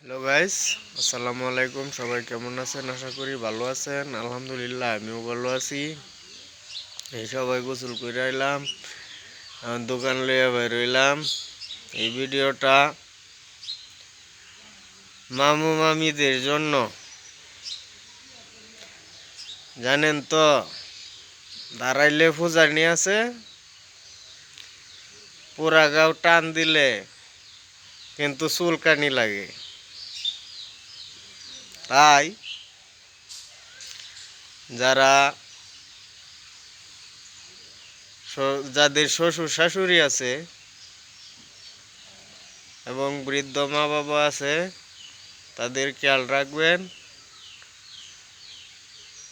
Hello guys, আসসালামু আলাইকুম। সবাই কেমন আছেন? আশা করি ভালো আছেন। আলহামদুলিল্লাহ আমিও ভালো আছি। এই সবাই গোসল করে আইলাম, এখন দোকান লইয়া বের হইলাম। এই ভিডিওটা মামু মামিদের জন্য। জানেন তো, দাঁড়াইলে ফুজানি আছে, পুরা গাও টান দিলে কিন্তু চুলকানি লাগে। তাই যারা যাদের শ্বশুর শাশুড়ি আছে এবং বৃদ্ধ মা বাবা আছে, তাদের খেয়াল রাখবেন।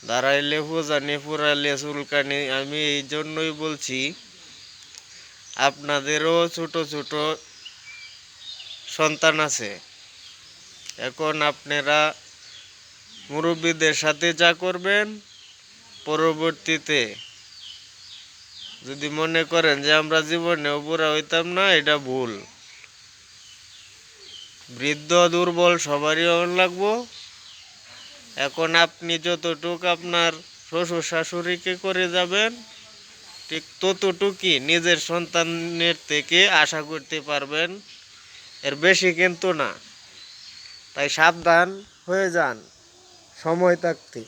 দাঁড়াইলে ফুজানি, ফুরাইলে চুলকানি। আমি এই জন্যই বলছি, আপনাদেরও ছোট ছোট সন্তান আছে। এখন আপনারা মুরব্বীদের সাথে যা করবেন, পরবর্তীতে যদি মনে করেন যে আমরা জীবনেও বুড়া হইতাম না, এটা ভুল। বৃদ্ধ দুর্বল সবারই লাগবো। এখন আপনি যতটুক আপনার শ্বশুর শাশুড়িকে করে যাবেন, ঠিক ততটুকুই নিজের সন্তানের থেকে আশা করতে পারবেন, এর বেশি কিন্তু না। তাই সাবধান হয়ে যান সময় থাকতে।